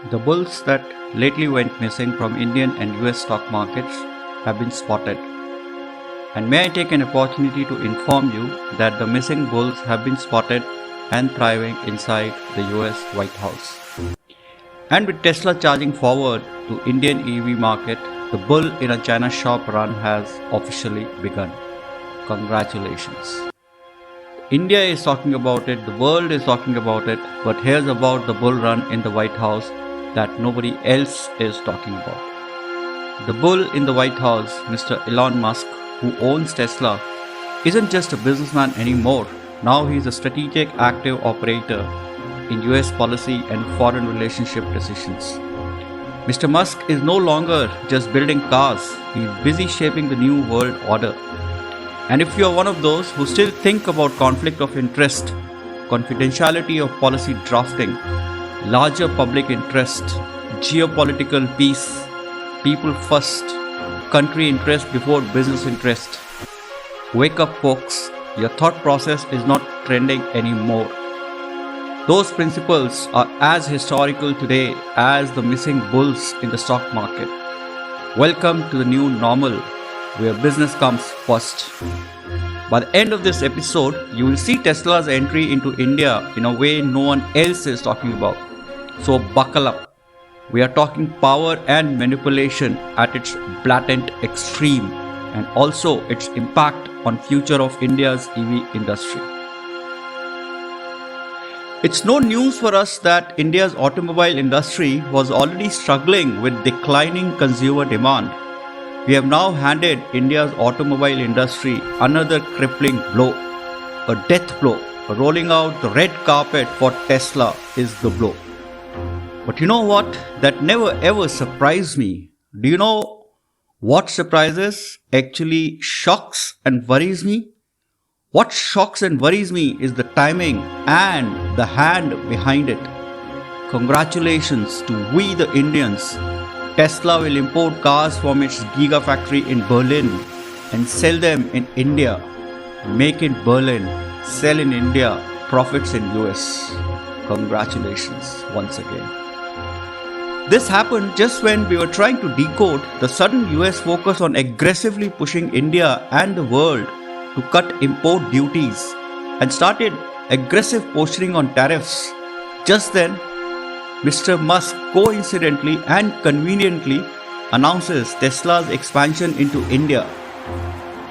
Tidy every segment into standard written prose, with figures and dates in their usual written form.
The bulls that lately went missing from Indian and US stock markets have been spotted. And may I take an opportunity to inform you that the missing bulls have been spotted and thriving inside the US White House. And with Tesla charging forward to Indian EV market, the bull in a China shop run has officially begun. Congratulations. India is talking about it, the world is talking about it, but here's about the bull run in the White House that nobody else is talking about. The bull in the White House, Mr. Elon Musk, who owns Tesla, isn't just a businessman anymore. Now he's a strategic active operator in US policy and foreign relationship decisions. Mr. Musk is no longer just building cars, he's busy shaping the new world order. And if you're one of those who still think about conflict of interest, confidentiality of policy drafting, larger public interest, geopolitical peace, people first, country interest before business interest, wake up folks, your thought process is not trending anymore. Those principles are as historical today as the missing bulls in the stock market. Welcome to the new normal, where business comes first. By the end of this episode, you will see Tesla's entry into India in a way no one else is talking about. So buckle up. We are talking power and manipulation at its blatant extreme, and also its impact on future of India's EV industry. It's no news for us that India's automobile industry was already struggling with declining consumer demand. We have now handed India's automobile industry another crippling blow, a death blow. Rolling out the red carpet for Tesla is the blow. But you know what? That never ever surprised me. Do you know what surprises actually shocks and worries me? What shocks and worries me is the timing and the hand behind it. Congratulations to we the Indians. Tesla will import cars from its gigafactory in Berlin and sell them in India. Make in Berlin, sell in India, profits in US. Congratulations once again. This happened just when we were trying to decode the sudden US focus on aggressively pushing India and the world to cut import duties and started aggressive posturing on tariffs. Just then, Mr. Musk coincidentally and conveniently announces Tesla's expansion into India.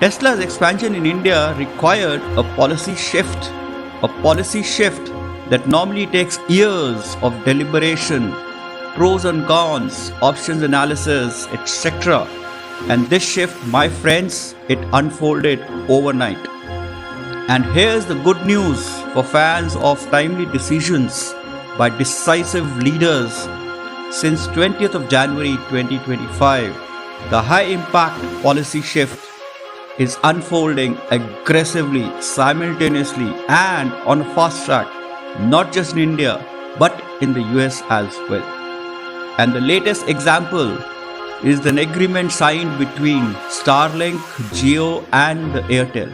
Tesla's expansion in India required a policy shift that normally takes years of deliberation, pros and cons, options analysis, etc. And this shift, my friends, it unfolded overnight. And here's the good news for fans of timely decisions by decisive leaders. Since 20th of January 2025, the high-impact policy shift is unfolding aggressively, simultaneously and on a fast track, not just in India, but in the US as well. And the latest example is an agreement signed between Starlink, Jio and Airtel.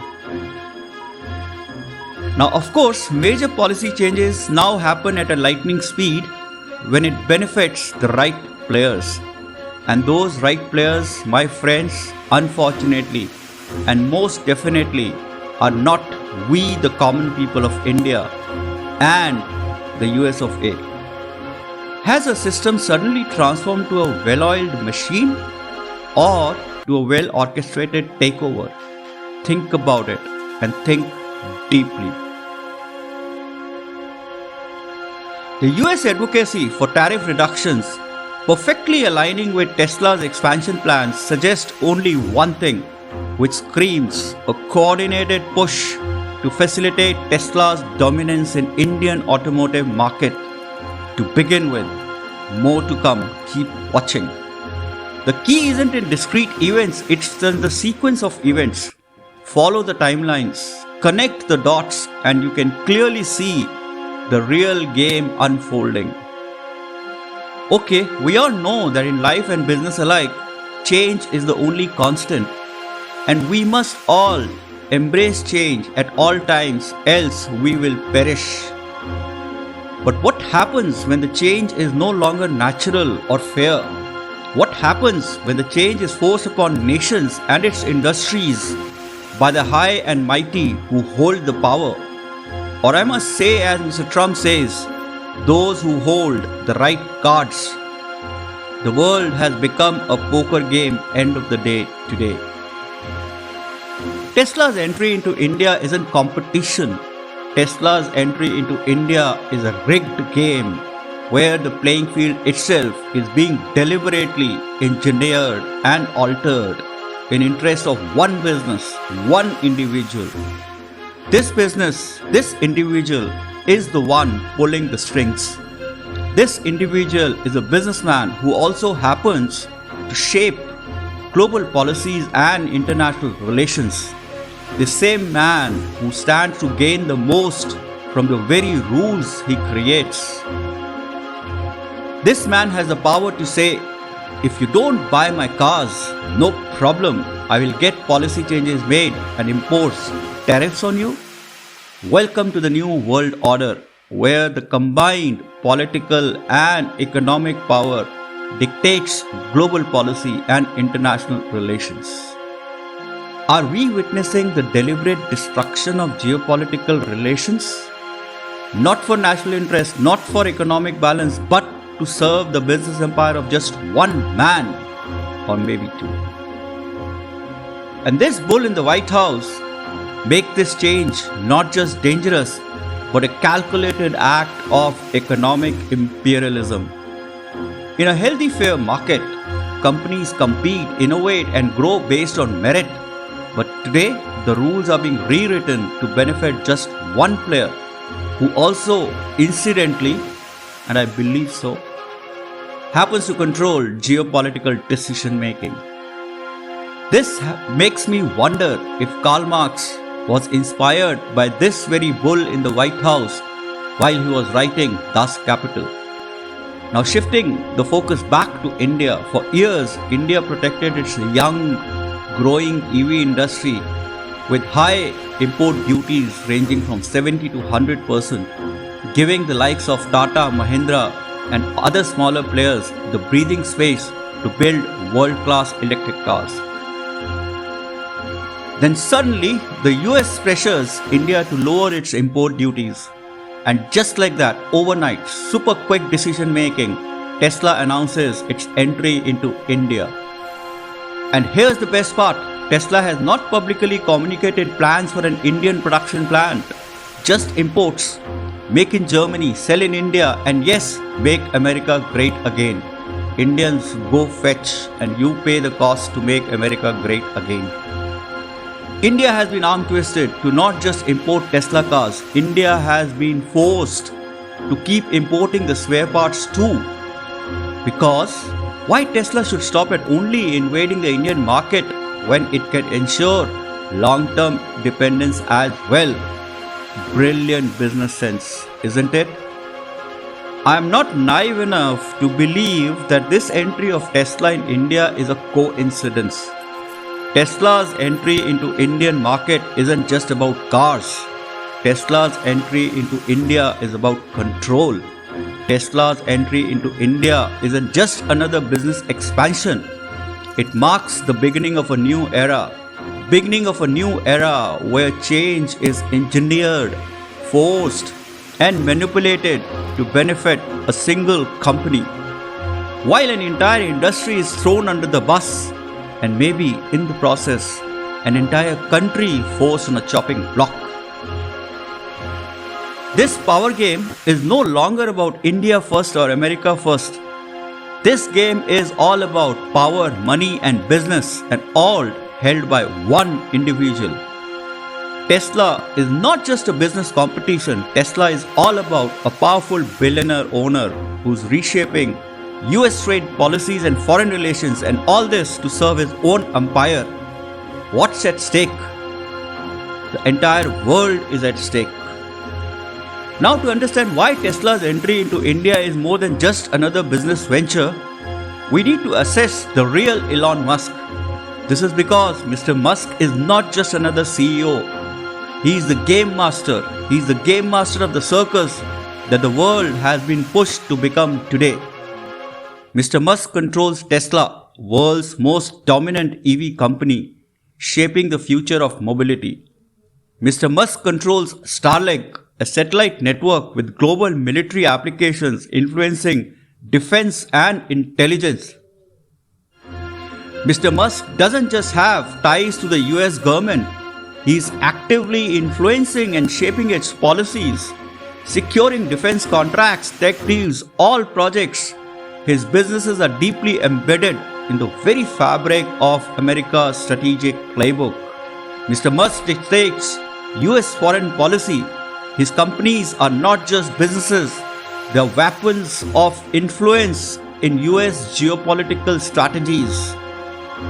Now, of course, major policy changes now happen at a lightning speed when it benefits the right players. And those right players, my friends, unfortunately and most definitely are not we the common people of India and the US of A. Has a system suddenly transformed to a well-oiled machine or to a well-orchestrated takeover? Think about it and think deeply. The US advocacy for tariff reductions perfectly aligning with Tesla's expansion plans suggests only one thing, which screams a coordinated push to facilitate Tesla's dominance in Indian automotive market. To begin with, more to come, keep watching. The key isn't in discrete events, it's in the sequence of events. Follow the timelines, connect the dots, and you can clearly see the real game unfolding. Okay, we all know that in life and business alike, change is the only constant. And we must all embrace change at all times, else we will perish. But what happens when the change is no longer natural or fair? What happens when the change is forced upon nations and its industries by the high and mighty who hold the power? Or I must say, as Mr. Trump says, those who hold the right cards. The world has become a poker game end of the day today. Tesla's entry into India isn't competition. Tesla's entry into India is a rigged game where the playing field itself is being deliberately engineered and altered in interest of one business, one individual. This business, this individual is the one pulling the strings. This individual is a businessman who also happens to shape global policies and international relations. The same man who stands to gain the most from the very rules he creates. This man has the power to say, if you don't buy my cars, no problem, I will get policy changes made and impose tariffs on you. Welcome to the new world order, where the combined political and economic power dictates global policy and international relations. Are we witnessing the deliberate destruction of geopolitical relations? Not for national interest, not for economic balance, but to serve the business empire of just one man, or maybe two. And this bull in the White House make this change not just dangerous, but a calculated act of economic imperialism. In a healthy, fair market, companies compete, innovate, and grow based on merit. But today, the rules are being rewritten to benefit just one player, who also, incidentally, and I believe so, happens to control geopolitical decision making. This makes me wonder if Karl Marx was inspired by this very bull in the White House while he was writing Das Kapital. Now shifting the focus back to India, for years India protected its young, growing EV industry with high import duties ranging from 70 to 100%, giving the likes of Tata, Mahindra and other smaller players the breathing space to build world-class electric cars. Then suddenly, the US pressures India to lower its import duties. And just like that, overnight, super quick decision making, Tesla announces its entry into India. And here's the best part, Tesla has not publicly communicated plans for an Indian production plant, just imports. Make in Germany, sell in India, and yes, make America great again. Indians go fetch and you pay the cost to make America great again. India has been arm twisted to not just import Tesla cars. India has been forced to keep importing the spare parts too. Because why Tesla should stop at only invading the Indian market when it can ensure long-term dependence as well? Brilliant business sense, isn't it? I am not naive enough to believe that this entry of Tesla in India is a coincidence. Tesla's entry into Indian market isn't just about cars. Tesla's entry into India is about control. Tesla's entry into India isn't just another business expansion. It marks the beginning of a new era. Beginning of a new era where change is engineered, forced, and manipulated to benefit a single company, while an entire industry is thrown under the bus, and maybe in the process, an entire country forced on a chopping block. This power game is no longer about India first or America first. This game is all about power, money, and business, and all held by one individual. Tesla is not just a business competition. Tesla is all about a powerful billionaire owner who's reshaping US trade policies and foreign relations, and all this to serve his own empire. What's at stake? The entire world is at stake. Now, to understand why Tesla's entry into India is more than just another business venture, we need to assess the real Elon Musk. This is because Mr. Musk is not just another CEO. He is the game master. He is the game master of the circus that the world has been pushed to become today. Mr. Musk controls Tesla, world's most dominant EV company, shaping the future of mobility. Mr. Musk controls Starlink, a satellite network with global military applications influencing defense and intelligence. Mr. Musk doesn't just have ties to the US government, he's actively influencing and shaping its policies, securing defense contracts, tech deals, all projects. His businesses are deeply embedded in the very fabric of America's strategic playbook. Mr. Musk dictates US foreign policy. His companies are not just businesses, they are weapons of influence in US geopolitical strategies.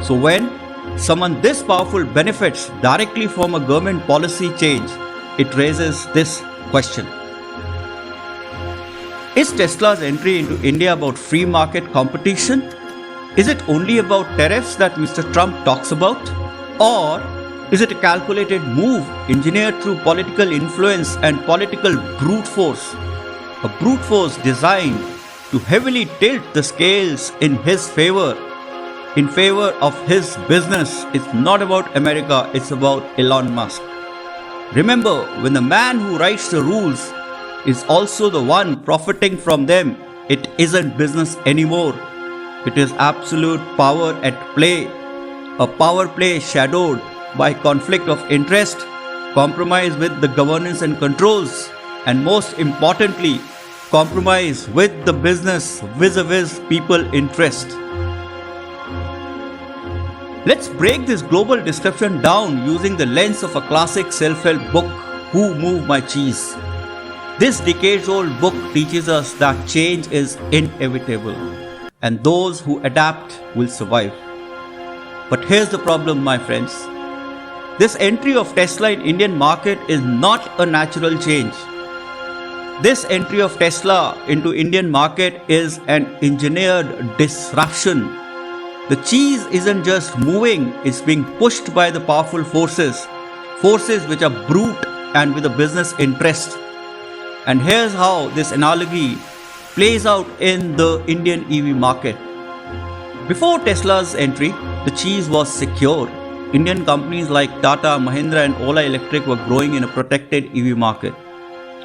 So when someone this powerful benefits directly from a government policy change, it raises this question. Is Tesla's entry into India about free market competition? Is it only about tariffs that Mr. Trump talks about? Or is it a calculated move engineered through political influence and political brute force? A brute force designed to heavily tilt the scales in his favor, in favor of his business. It's not about America, it's about Elon Musk. Remember, when the man who writes the rules is also the one profiting from them, it isn't business anymore. It is absolute power at play, a power play shadowed by conflict of interest, compromise with the governance and controls, and most importantly, compromise with the business vis-a-vis people interest. Let's break this global description down using the lens of a classic self-help book, Who Moved My Cheese? This decades-old book teaches us that change is inevitable and those who adapt will survive. But here's the problem, my friends. This entry of Tesla in Indian market is not a natural change. This entry of Tesla into Indian market is an engineered disruption. The cheese isn't just moving, it's being pushed by the powerful forces which are brute and with a business interest. And here's how this analogy plays out in the Indian EV market. Before Tesla's entry, the cheese was secure. Indian companies like Tata, Mahindra and Ola Electric were growing in a protected EV market.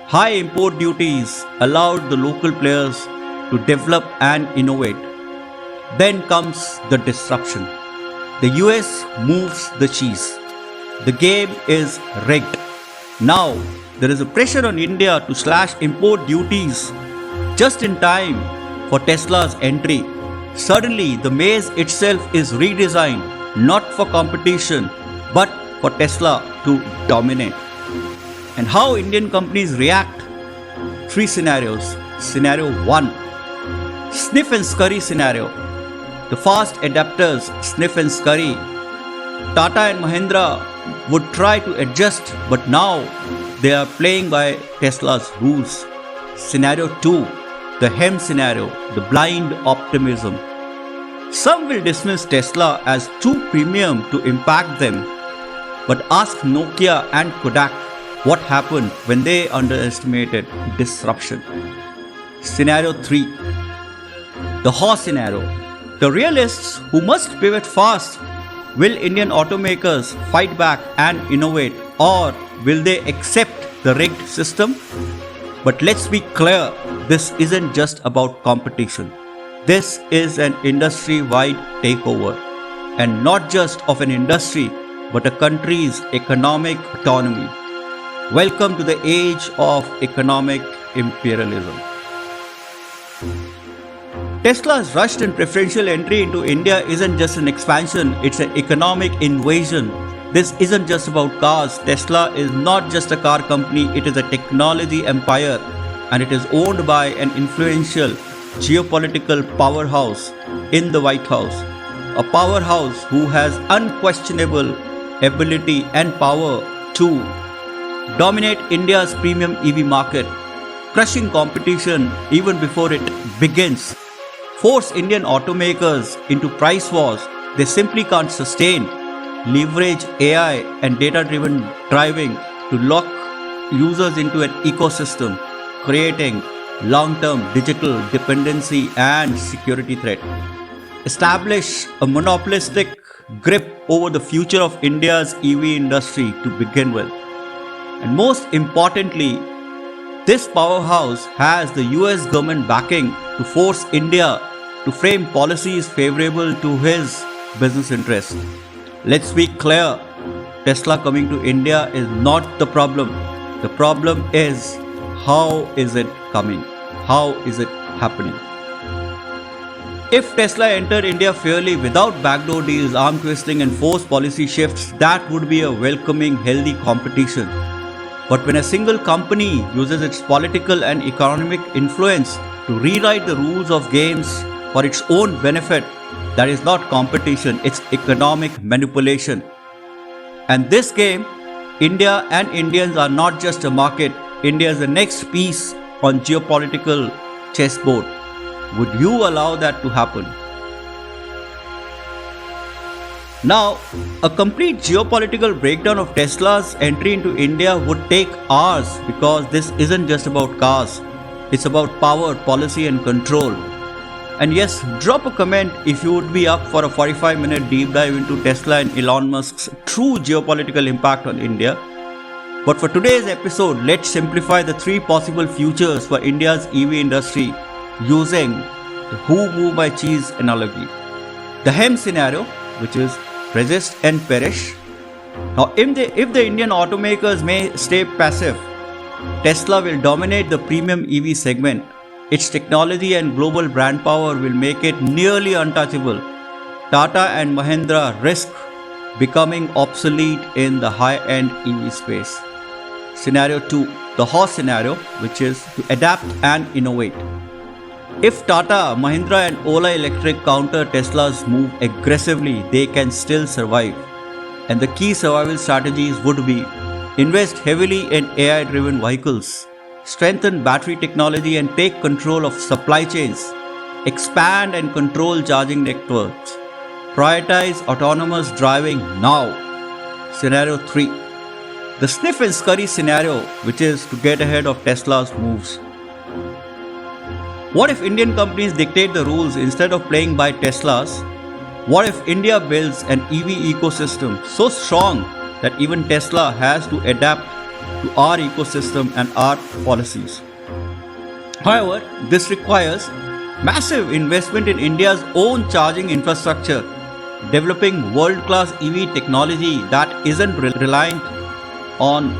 High import duties allowed the local players to develop and innovate. Then comes the disruption. The US moves the cheese. The game is rigged. Now, there is a pressure on India to slash import duties just in time for Tesla's entry. Suddenly, the maze itself is redesigned not for competition but for Tesla to dominate. And how Indian companies react? 3 scenarios. Scenario 1, sniff and scurry scenario. The fast adapters sniff and scurry. Tata and Mahindra would try to adjust, but now they are playing by Tesla's rules. Scenario 2, the hem scenario, the blind optimism. Some will dismiss Tesla as too premium to impact them, but ask Nokia and Kodak what happened when they underestimated disruption. Scenario 3, the horse scenario. The realists who must pivot fast. Will Indian automakers fight back and innovate, or will they accept the rigged system? But let's be clear, this isn't just about competition. This is an industry-wide takeover, and not just of an industry, but a country's economic autonomy. Welcome to the age of economic imperialism. Tesla's rushed and preferential entry into India isn't just an expansion, it's an economic invasion. This isn't just about cars. Tesla is not just a car company, it is a technology empire, and it is owned by an influential geopolitical powerhouse in the White House. A powerhouse who has unquestionable ability and power to dominate India's premium EV market, crushing competition even before it begins. Force Indian automakers into price wars they simply can't sustain. Leverage AI and data-driven driving to lock users into an ecosystem. creating long-term digital dependency and security threat. Establish a monopolistic grip over the future of India's EV industry to begin with. And most importantly, this powerhouse has the US government backing to force India to frame policies favorable to his business interests. Let's be clear, Tesla coming to India is not the problem. The problem is, how is it coming? How is it happening? If Tesla entered India fairly without backdoor deals, arm twisting and forced policy shifts, that would be a welcoming, healthy competition. But when a single company uses its political and economic influence to rewrite the rules of games for its own benefit, that is not competition, it's economic manipulation. And this game, India and Indians are not just a market, India is the next piece on geopolitical chessboard. Would you allow that to happen? Now, a complete geopolitical breakdown of Tesla's entry into India would take hours because this isn't just about cars. It's about power, policy and control. And yes, drop a comment if you would be up for a 45-minute deep dive into Tesla and Elon Musk's true geopolitical impact on India. But for today's episode, let's simplify the three possible futures for India's EV industry using the who move by cheese analogy. The hem scenario, which is resist and perish. Now, if the Indian automakers may stay passive, Tesla will dominate the premium EV segment. Its technology and global brand power will make it nearly untouchable. Tata and Mahindra risk becoming obsolete in the high-end EV space. Scenario 2, the horse scenario, which is to adapt and innovate. If Tata, Mahindra and Ola Electric counter Tesla's move aggressively, they can still survive. And the key survival strategies would be invest heavily in AI-driven vehicles, strengthen battery technology and take control of supply chains, expand and control charging networks, prioritize autonomous driving now. Scenario 3, the sniff and scurry scenario, which is to get ahead of Tesla's moves. What if Indian companies dictate the rules instead of playing by Tesla's? What if India builds an EV ecosystem so strong that even Tesla has to adapt to our ecosystem and our policies? However, this requires massive investment in India's own charging infrastructure, developing world-class EV technology that isn't reliant on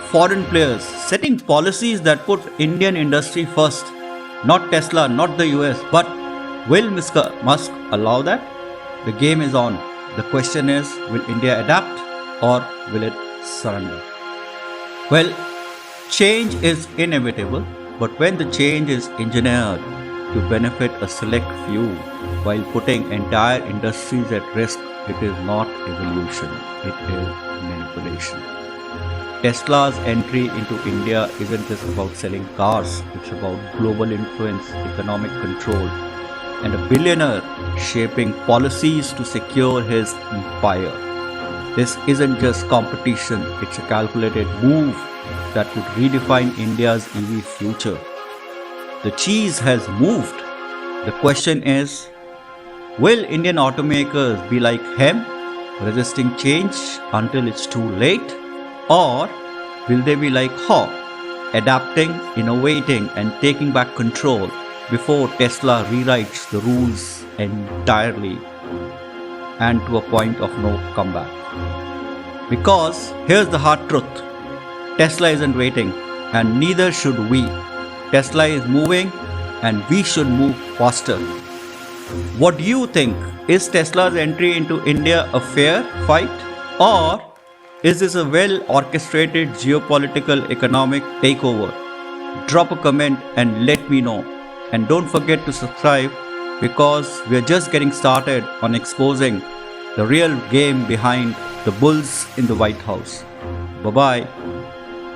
foreign players, setting policies that put Indian industry first. Not Tesla, not the US, but will Mr. Musk allow that? The game is on. The question is, will India adapt or will it surrender? Well, change is inevitable, but when the change is engineered to benefit a select few while putting entire industries at risk, it is not evolution, it is manipulation. Tesla's entry into India isn't just about selling cars, it's about global influence, economic control, and a billionaire shaping policies to secure his empire. This isn't just competition, it's a calculated move that would redefine India's EV future. The cheese has moved. The question is, will Indian automakers be like him, resisting change until it's too late? Or will they be like Ho, adapting, innovating and taking back control before Tesla rewrites the rules entirely and to a point of no comeback? Because here's the hard truth, Tesla isn't waiting and neither should we. Tesla is moving and we should move faster. What do you think? Is Tesla's entry into India a fair fight, or is this a well-orchestrated geopolitical economic takeover? Drop a comment and let me know. And don't forget to subscribe because we are just getting started on exposing the real game behind the bulls in the White House. Bye-bye.